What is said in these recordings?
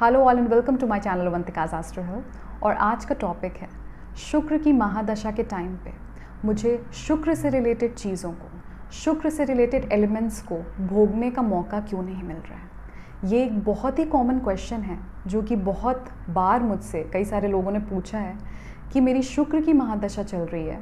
Hello all and welcome to my channel Avantika's astro health. और आज का टॉपिक है शुक्र की महादशा के टाइम पे मुझे शुक्र से रिलेटेड चीज़ों को, शुक्र से रिलेटेड एलिमेंट्स को भोगने का मौका क्यों नहीं मिल रहा है। ये एक बहुत ही कॉमन क्वेश्चन है जो कि बहुत बार मुझसे कई सारे लोगों ने पूछा है कि मेरी शुक्र की महादशा चल रही है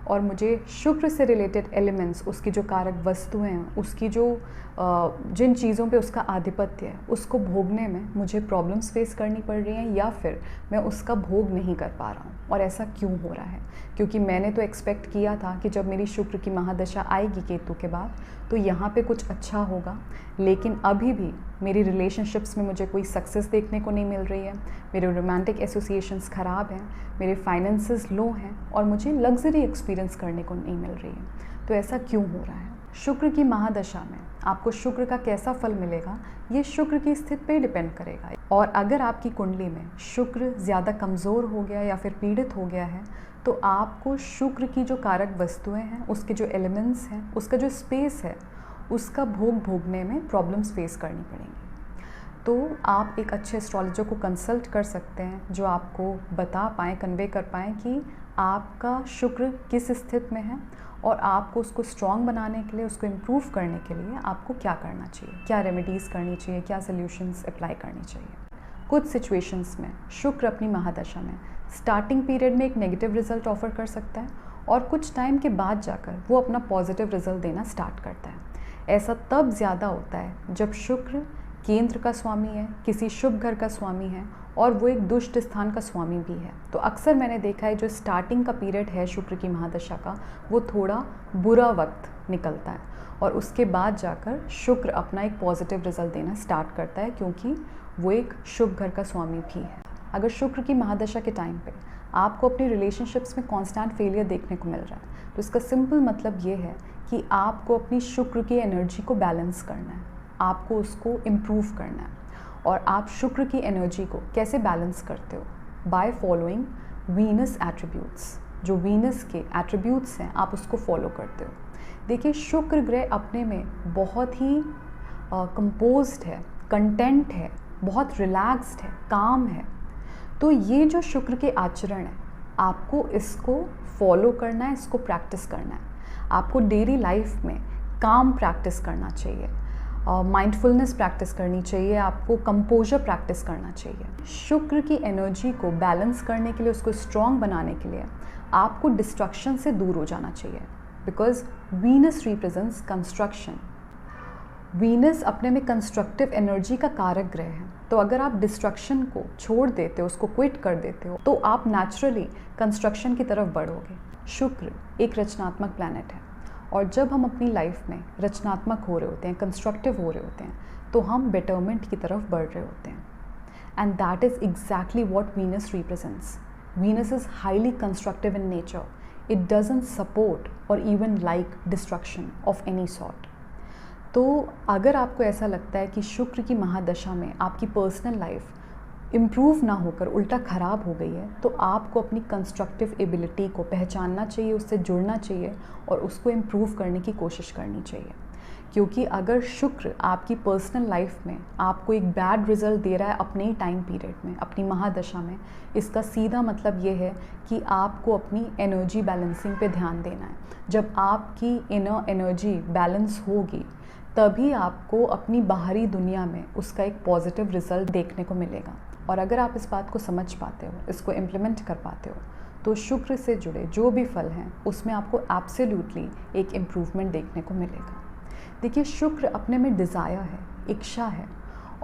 और मुझे शुक्र से रिलेटेड एलिमेंट्स, उसकी जो कारक वस्तुएं हैं, उसकी जो जिन चीज़ों पे उसका आधिपत्य है, उसको भोगने में मुझे प्रॉब्लम्स फेस करनी पड़ रही हैं या फिर मैं उसका भोग नहीं कर पा रहा हूँ। और ऐसा क्यों हो रहा है? क्योंकि मैंने तो एक्सपेक्ट किया था कि जब मेरी शुक्र की महादशा आएगी केतु के बाद तो यहाँ पे कुछ अच्छा होगा, लेकिन अभी भी मेरी रिलेशनशिप्स में मुझे कोई सक्सेस देखने को नहीं मिल रही है, मेरे रोमांटिक एसोसिएशंस ख़राब हैं, मेरे फाइनेंसेस लो हैं और मुझे लग्जरी एक्सपीरियंस करने को नहीं मिल रही है। तो ऐसा क्यों हो रहा है? शुक्र की महादशा में आपको शुक्र का कैसा फल मिलेगा, ये शुक्र की स्थिति पे डिपेंड करेगा। और अगर आपकी कुंडली में शुक्र ज़्यादा कमज़ोर हो गया या फिर पीड़ित हो गया है तो आपको शुक्र की जो कारक वस्तुएं हैं, उसके जो एलिमेंट्स हैं, उसका जो स्पेस है, उसका भोग भोगने में प्रॉब्लम्स फेस करनी पड़ेंगी। तो आप एक अच्छे एस्ट्रोलॉजर को कंसल्ट कर सकते हैं जो आपको बता पाएँ, कन्वे कर पाएँ कि आपका शुक्र किस स्थिति में है और आपको उसको स्ट्रॉन्ग बनाने के लिए, उसको इम्प्रूव करने के लिए आपको क्या करना चाहिए, क्या रेमेडीज़ करनी चाहिए, क्या सॉल्यूशंस अप्लाई करनी चाहिए। कुछ सिचुएशंस में शुक्र अपनी महादशा में स्टार्टिंग पीरियड में एक नेगेटिव रिजल्ट ऑफर कर सकता है और कुछ टाइम के बाद जाकर वो अपना पॉजिटिव रिजल्ट देना स्टार्ट करता है। ऐसा तब ज़्यादा होता है जब शुक्र केंद्र का स्वामी है, किसी शुभ घर का स्वामी है और वो एक दुष्ट स्थान का स्वामी भी है। तो अक्सर मैंने देखा है जो स्टार्टिंग का पीरियड है शुक्र की महादशा का, वो थोड़ा बुरा वक्त निकलता है और उसके बाद जाकर शुक्र अपना एक पॉजिटिव रिजल्ट देना स्टार्ट करता है, क्योंकि वो एक शुभ घर का स्वामी भी है। अगर शुक्र की महादशा के टाइम पे आपको अपनी रिलेशनशिप्स में कांस्टेंट फेलियर देखने को मिल रहा है तो इसका सिंपल मतलब ये है कि आपको अपनी शुक्र की एनर्जी को बैलेंस करना है, आपको उसको इम्प्रूव करना है। और आप शुक्र की एनर्जी को कैसे बैलेंस करते हो? By following Venus attributes. जो वीनस के एट्रीब्यूट्स हैं आप उसको फॉलो करते हो। देखिए, शुक्र ग्रह अपने में बहुत ही कंपोज्ड है, कंटेंट है, बहुत रिलैक्स्ड है, काम है। तो ये जो शुक्र के आचरण है, आपको इसको फॉलो करना है, इसको प्रैक्टिस करना है। आपको डेली लाइफ में काम प्रैक्टिस करना चाहिए, माइंडफुलनेस प्रैक्टिस करनी चाहिए, आपको कंपोजर प्रैक्टिस करना चाहिए। शुक्र की एनर्जी को बैलेंस करने के लिए, उसको स्ट्रॉन्ग बनाने के लिए आपको डिस्ट्रक्शन से दूर हो जाना चाहिए, because Venus represents construction. Venus अपने में कंस्ट्रक्टिव एनर्जी का कारक ग्रह है। तो अगर आप डिस्ट्रक्शन को छोड़ देते हो, उसको क्विट कर देते हो, तो आप नेचुरली कंस्ट्रक्शन की तरफ बढ़ोगे। शुक्र एक रचनात्मक प्लैनेट है और जब हम अपनी लाइफ में रचनात्मक हो रहे होते हैं, कंस्ट्रक्टिव हो रहे होते हैं, तो हम बेटरमेंट की तरफ बढ़ रहे होते हैं। And that is exactly what Venus represents. Venus is highly constructive in nature. It doesn't support or even like destruction of any sort. तो अगर आपको ऐसा लगता है कि शुक्र की महादशा में आपकी पर्सनल लाइफ इम्प्रूव ना होकर उल्टा ख़राब हो गई है, तो आपको अपनी कंस्ट्रक्टिव एबिलिटी को पहचानना चाहिए, उससे जुड़ना चाहिए और उसको इम्प्रूव करने की कोशिश करनी चाहिए। क्योंकि अगर शुक्र आपकी पर्सनल लाइफ में आपको एक बैड रिजल्ट दे रहा है अपने ही टाइम पीरियड में, अपनी महादशा में, इसका सीधा मतलब ये है कि आपको अपनी एनर्जी बैलेंसिंग पे ध्यान देना है। जब आपकी इनर एनर्जी बैलेंस होगी तभी आपको अपनी बाहरी दुनिया में उसका एक पॉजिटिव रिजल्ट देखने को मिलेगा। और अगर आप इस बात को समझ पाते हो, इसको इम्प्लीमेंट कर पाते हो, तो शुक्र से जुड़े जो भी फल हैं उसमें आपको एब्सोल्युटली एक इम्प्रूवमेंट देखने को मिलेगा। देखिए, शुक्र अपने में डिज़ायर है, इच्छा है,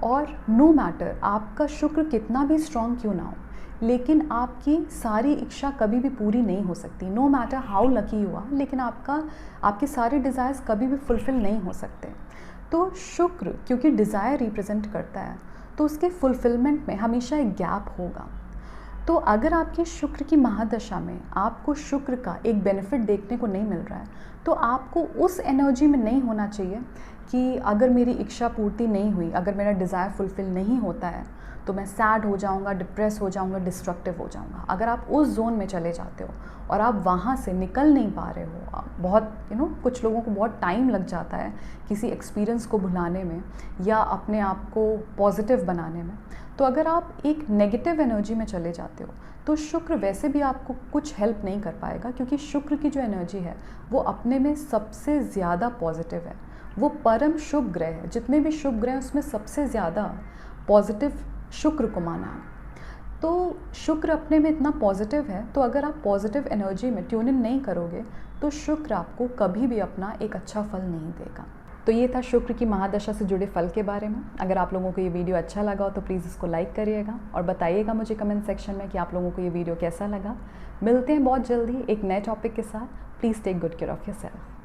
और नो मैटर आपका शुक्र कितना भी स्ट्रॉन्ग क्यों ना हो, लेकिन आपकी सारी इच्छा कभी भी पूरी नहीं हो सकती। No matter how lucky you are, लेकिन आपके सारे डिज़ायर्स कभी भी फुलफ़िल नहीं हो सकते। तो शुक्र क्योंकि डिज़ायर रिप्रेजेंट करता है तो उसके फुलफ़िलमेंट में हमेशा एक गैप होगा। तो अगर आपकी शुक्र की महादशा में आपको शुक्र का एक बेनिफिट देखने को नहीं मिल रहा है तो आपको उस एनर्जी में नहीं होना चाहिए कि अगर मेरी इच्छा पूर्ति नहीं हुई, अगर मेरा डिज़ायर फुलफ़िल नहीं होता है तो मैं सैड हो जाऊँगा, डिप्रेस हो जाऊँगा, डिस्ट्रक्टिव हो जाऊँगा। अगर आप उस जोन में चले जाते हो और आप वहाँ से निकल नहीं पा रहे हो, बहुत कुछ लोगों को बहुत टाइम लग जाता है किसी एक्सपीरियंस को भुलाने में या अपने आप को पॉजिटिव बनाने में, तो अगर आप एक नेगेटिव एनर्जी में चले जाते हो तो शुक्र वैसे भी आपको कुछ हेल्प नहीं कर पाएगा, क्योंकि शुक्र की जो एनर्जी है वो अपने में सबसे ज़्यादा पॉजिटिव है। वो परम शुभ ग्रह है, जितने भी शुभ ग्रह हैं उसमें सबसे ज़्यादा पॉजिटिव शुक्र को माना है। तो शुक्र अपने में इतना पॉजिटिव है, तो अगर आप पॉजिटिव एनर्जी में ट्यून इन नहीं करोगे तो शुक्र आपको कभी भी अपना एक अच्छा फल नहीं देगा। तो ये था शुक्र की महादशा से जुड़े फल के बारे में। अगर आप लोगों को ये वीडियो अच्छा लगा हो तो प्लीज़ इसको लाइक करिएगा और बताइएगा मुझे कमेंट सेक्शन में कि आप लोगों को ये वीडियो कैसा लगा। मिलते हैं बहुत जल्दी एक नए टॉपिक के साथ। Please take good care of yourself.